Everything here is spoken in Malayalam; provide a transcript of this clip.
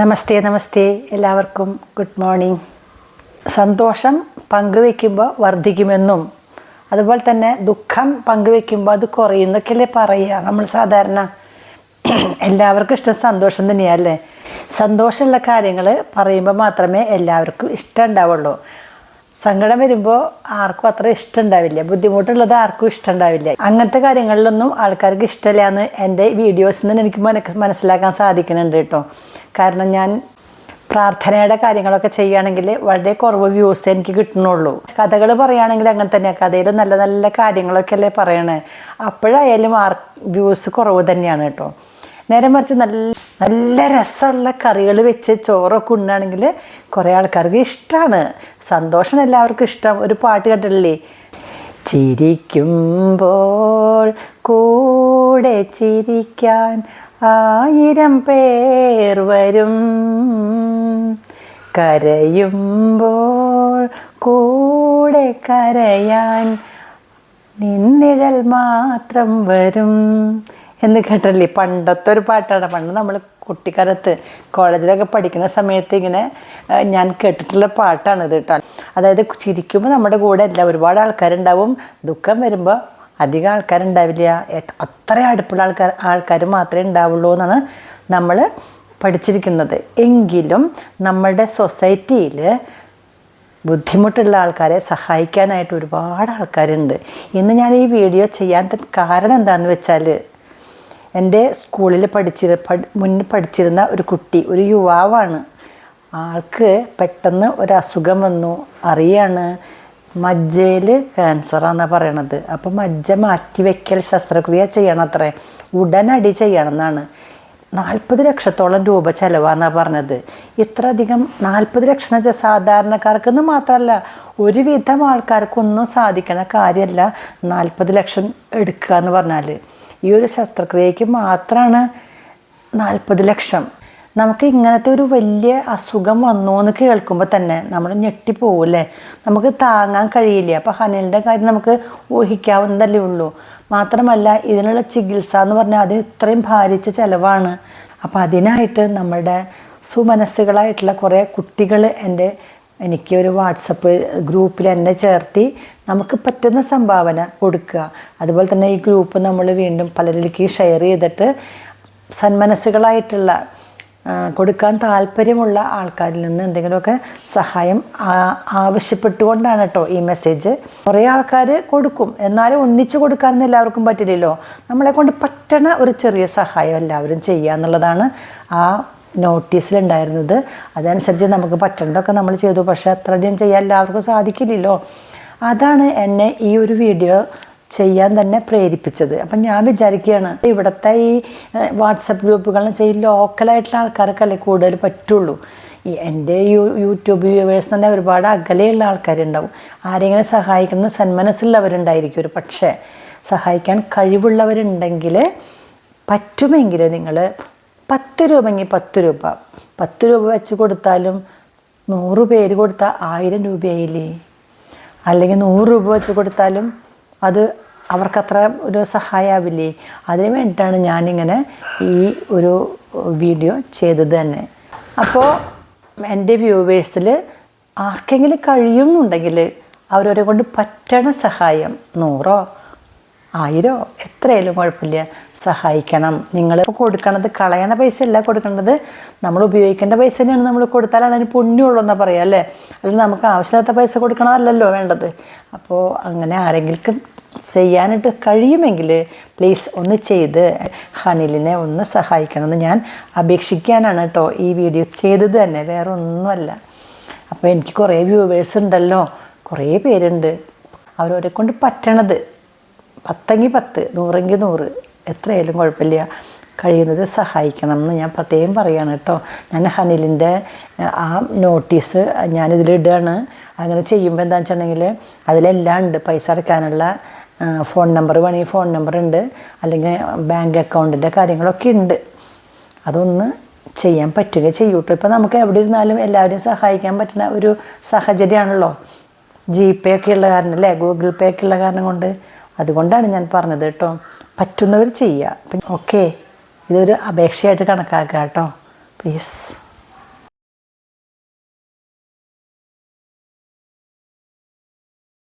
നമസ്തേ നമസ്തേ എല്ലാവർക്കും ഗുഡ് മോർണിംഗ്. സന്തോഷം പങ്കുവെക്കുമ്പോൾ വർദ്ധിക്കുമെന്നും അതുപോലെ തന്നെ ദുഃഖം പങ്കുവെക്കുമ്പോൾ അത് കുറയുന്നൊക്കെയല്ലേ പറയുക. നമ്മൾ സാധാരണ എല്ലാവർക്കും ഇഷ്ടം സന്തോഷം തന്നെയല്ലേ. സന്തോഷമുള്ള കാര്യങ്ങൾ പറയുമ്പോൾ മാത്രമേ എല്ലാവർക്കും ഇഷ്ടം ഉണ്ടാവുള്ളൂ. സങ്കടം വരുമ്പോൾ ആർക്കും അത്ര ഇഷ്ടം ഉണ്ടാവില്ല, ബുദ്ധിമുട്ടുള്ളത് ആർക്കും ഇഷ്ടം ഉണ്ടാവില്ല. അങ്ങനത്തെ കാര്യങ്ങളിലൊന്നും ആൾക്കാർക്ക് ഇഷ്ടമില്ല എന്ന് എൻ്റെ വീഡിയോസിൽ നിന്ന് എനിക്ക് മനസ്സിലാക്കാൻ സാധിക്കുന്നുണ്ട് കേട്ടോ. കാരണം ഞാൻ പ്രാർത്ഥനയുടെ കാര്യങ്ങളൊക്കെ ചെയ്യുകയാണെങ്കിൽ വളരെ കുറവ് വ്യൂസ് എനിക്ക് കിട്ടുന്നുള്ളൂ. കഥകൾ പറയുകയാണെങ്കിൽ അങ്ങനെ തന്നെയാണ്, കഥയിൽ നല്ല നല്ല കാര്യങ്ങളൊക്കെ അല്ലേ പറയണേ. അപ്പോഴായാലും വ്യൂസ് കുറവ് തന്നെയാണ് കേട്ടോ. നേരെ മറിച്ച് നല്ല രസമുള്ള കറികൾ വെച്ച് ചോറൊക്കെ ഉണ്ണാണെങ്കിൽ കുറേ ആൾക്കാർക്ക് ഇഷ്ടമാണ്. സന്തോഷം എല്ലാവർക്കും ഇഷ്ടം. ഒരു പാട്ട് കേട്ടിട്ടില്ലേ, ചിരിക്കുമ്പോൾ കൂടെ ചിരിക്കാൻ 1000 പേർ വരും, കരയുമ്പോൾ കൂടെ കരയാൻ നിന്നിഴൽ മാത്രം വരും എന്ന് കേട്ടല്ലേ. പണ്ടത്തെ ഒരു പാട്ടാണ്. പണ്ട് നമ്മൾ കുട്ടിക്കാലത്ത് കോളേജിലൊക്കെ പഠിക്കുന്ന സമയത്ത് ഇങ്ങനെ ഞാൻ കേട്ടിട്ടുള്ള പാട്ടാണിത് കേട്ടോ. അതായത് ചിരിക്കുമ്പോൾ നമ്മുടെ കൂടെ അല്ല ഒരുപാട് ആൾക്കാരുണ്ടാവും, ദുഃഖം വരുമ്പോൾ അധികം ആൾക്കാരുണ്ടാവില്ല, അത്ര അടുപ്പുള്ള ആൾക്കാർ മാത്രമേ ഉണ്ടാവുള്ളൂ എന്നാണ് നമ്മൾ പഠിച്ചിരിക്കുന്നത്. എങ്കിലും നമ്മളുടെ സൊസൈറ്റിയിൽ ബുദ്ധിമുട്ടുള്ള ആൾക്കാരെ സഹായിക്കാനായിട്ട് ഒരുപാട് ആൾക്കാരുണ്ട്. ഇന്ന് ഞാൻ ഈ വീഡിയോ ചെയ്യാൻ കാരണം എന്താണെന്ന് വെച്ചാൽ, എൻ്റെ സ്കൂളിൽ മുന്നിൽ പഠിച്ചിരുന്ന ഒരു കുട്ടി, ഒരു യുവാവാണ്. ആൾക്ക് പെട്ടെന്ന് ഒരു അസുഖം വന്നു, അറിയാണ് മജ്ജയിൽ ക്യാൻസറാണെന്നാണ് പറയണത്. അപ്പോൾ മജ്ജ മാറ്റിവെക്കൽ ശസ്ത്രക്രിയ ചെയ്യണം, അത്രേ ഉടനടി ചെയ്യണം എന്നാണ്. 40 ലക്ഷത്തോളം രൂപ ചിലവാണെന്നാണ് പറഞ്ഞത്. ഇത്രയധികം 40 ലക്ഷം എന്ന് വെച്ചാൽ സാധാരണക്കാർക്കെന്ന് മാത്രമല്ല ഒരുവിധം ആൾക്കാർക്കൊന്നും സാധിക്കുന്ന കാര്യമല്ല 40 ലക്ഷം എടുക്കുക എന്ന് പറഞ്ഞാൽ. ഈ ഒരു ശസ്ത്രക്രിയയ്ക്ക് മാത്രമാണ് 40 ലക്ഷം. നമുക്ക് ഇങ്ങനത്തെ ഒരു വലിയ അസുഖം വന്നു എന്ന് കേൾക്കുമ്പോൾ തന്നെ നമ്മൾ ഞെട്ടിപ്പോവില്ലേ, നമുക്ക് താങ്ങാൻ കഴിയില്ല. അപ്പോൾ ഹനലിൻ്റെ കാര്യം നമുക്ക് ഊഹിക്കാവുന്നതല്ലേ ഉള്ളൂ. മാത്രമല്ല ഇതിനുള്ള ചികിത്സ എന്ന് പറഞ്ഞാൽ അതിന് ഇത്രയും ഭാരിച്ച ചിലവാണ്. അപ്പോൾ അതിനായിട്ട് നമ്മുടെ സുമനസ്സുകളായിട്ടുള്ള കുറേ കുട്ടികൾ എനിക്ക് ഒരു വാട്സപ്പ് ഗ്രൂപ്പിൽ എന്നെ ചേർത്തി നമുക്ക് പറ്റുന്ന സംഭാവന കൊടുക്കുക. അതുപോലെ തന്നെ ഈ ഗ്രൂപ്പ് നമ്മൾ വീണ്ടും പലരിലേക്ക് ഷെയർ ചെയ്തിട്ട് സന്മനസ്സുകളായിട്ടുള്ള കൊടുക്കാൻ താല്പര്യമുള്ള ആൾക്കാരിൽ നിന്ന് എന്തെങ്കിലുമൊക്കെ സഹായം ആവശ്യപ്പെട്ടുകൊണ്ടാണ് കേട്ടോ ഈ മെസ്സേജ്. കുറേ ആൾക്കാർ കൊടുക്കും, എന്നാലും ഒന്നിച്ച് കൊടുക്കാനൊന്നും എല്ലാവർക്കും പറ്റില്ലല്ലോ. നമ്മളെ കൊണ്ട് പറ്റണ ഒരു ചെറിയ സഹായം എല്ലാവരും ചെയ്യുക എന്നുള്ളതാണ് ആ നോട്ടീസിലുണ്ടായിരുന്നത്. അതനുസരിച്ച് നമുക്ക് പറ്റുന്നതൊക്കെ നമ്മൾ ചെയ്തു. പക്ഷേ അത്രയധികം ചെയ്യാൻ എല്ലാവർക്കും സാധിക്കില്ലല്ലോ. അതാണ് എന്നെ ഈ ഒരു വീഡിയോ ചെയ്യാൻ തന്നെ പ്രേരിപ്പിച്ചത്. അപ്പം ഞാൻ വിചാരിക്കുകയാണ്, ഇവിടുത്തെ ഈ വാട്സപ്പ് ഗ്രൂപ്പുകളെന്ന് വെച്ചാൽ ഈ ലോക്കലായിട്ടുള്ള ആൾക്കാർക്കല്ലേ കൂടുതൽ പറ്റുള്ളൂ. എൻ്റെ യൂട്യൂബ് വ്യൂവേഴ്സ് തന്നെ ഒരുപാട് അകലെയുള്ള ആൾക്കാരുണ്ടാവും. ആരെങ്കിലും സഹായിക്കുന്ന സന്മനസ്സുള്ളവരുണ്ടായിരിക്കും. ഒരു പക്ഷേ സഹായിക്കാൻ കഴിവുള്ളവരുണ്ടെങ്കിൽ പറ്റുമെങ്കിൽ നിങ്ങൾ 10 രൂപയെങ്കിൽ 10 രൂപ 10 രൂപ വെച്ച് കൊടുത്താലും 100 പേര് കൊടുത്താൽ 1000 രൂപയായില്ലേ. അല്ലെങ്കിൽ 100 രൂപ വെച്ച് കൊടുത്താലും അത് അവർക്കത്ര ഒരു സഹായമാവില്ലേ. അതിന് വേണ്ടിയിട്ടാണ് ഞാനിങ്ങനെ ഈ ഒരു വീഡിയോ ചെയ്തത് തന്നെ. അപ്പോൾ എൻ്റെ വ്യൂവേഴ്സിൽ ആർക്കെങ്കിലും കഴിയുന്നുണ്ടെങ്കിൽ അവരവരെ കൊണ്ട് പറ്റണ സഹായം 100 1000 എത്രയായാലും കുഴപ്പമില്ല, സഹായിക്കണം. നിങ്ങൾ കൊടുക്കണത് കളയണ പൈസ അല്ല കൊടുക്കേണ്ടത്, നമ്മൾ ഉപയോഗിക്കേണ്ട പൈസ തന്നെയാണ്. നമ്മൾ കൊടുത്താലാണ് അതിന് പുണ്യമുള്ളൂ എന്നാണ് പറയുക അല്ലേ. അല്ലെങ്കിൽ നമുക്ക് ആവശ്യമില്ലാത്ത പൈസ കൊടുക്കണമല്ലല്ലോ വേണ്ടത്. അപ്പോൾ അങ്ങനെ ആരെങ്കിലും ചെയ്യാനായിട്ട് കഴിയുമെങ്കിൽ പ്ലീസ് ഒന്ന് ചെയ്ത് ഹനിലിനെ ഒന്ന് സഹായിക്കണമെന്ന് ഞാൻ അപേക്ഷിക്കാനാണ് കേട്ടോ ഈ വീഡിയോ ചെയ്തത് തന്നെ, വേറെ ഒന്നുമല്ല. അപ്പോൾ എനിക്ക് കുറേ വ്യൂവേഴ്സ് ഉണ്ടല്ലോ, കുറേ പേരുണ്ട്. അവരവരെ കൊണ്ട് പറ്റണത് 10 10 100 100 എത്രയായാലും കുഴപ്പമില്ല, കഴിയുന്നത് സഹായിക്കണം എന്ന് ഞാൻ പ്രത്യേകം പറയുകയാണ് കേട്ടോ. ഞാൻ ഹനിലിൻ്റെ ആ നോട്ടീസ് ഞാനിതിലിടുകയാണ്. അങ്ങനെ ചെയ്യുമ്പോൾ എന്താണെന്ന് വെച്ചിട്ടുണ്ടെങ്കിൽ അതിലെല്ലാം ഉണ്ട്. പൈസ അടയ്ക്കാനുള്ള ഫോൺ നമ്പർ വേണമെങ്കിൽ ഫോൺ നമ്പർ ഉണ്ട്, അല്ലെങ്കിൽ ബാങ്ക് അക്കൗണ്ടിൻ്റെ കാര്യങ്ങളൊക്കെ ഉണ്ട്. അതൊന്ന് ചെയ്യാൻ പറ്റുകയും ചെയ്യൂട്ടോ. ഇപ്പോൾ നമുക്ക് എവിടെ ഇരുന്നാലും എല്ലാവരെയും സഹായിക്കാൻ പറ്റുന്ന ഒരു സാഹചര്യമാണല്ലോ. GPay ഒക്കെ ഉള്ള കാരണം അല്ലേ, ഗൂഗിൾ പേ ഒക്കെ ഉള്ള കാരണം കൊണ്ട്, അതുകൊണ്ടാണ് ഞാൻ പറഞ്ഞത് കേട്ടോ. പറ്റുന്നവർ ചെയ്യുക. ഓക്കെ, ഇതൊരു അപേക്ഷയായിട്ട് കണക്കാക്കുക കേട്ടോ, പ്ലീസ്.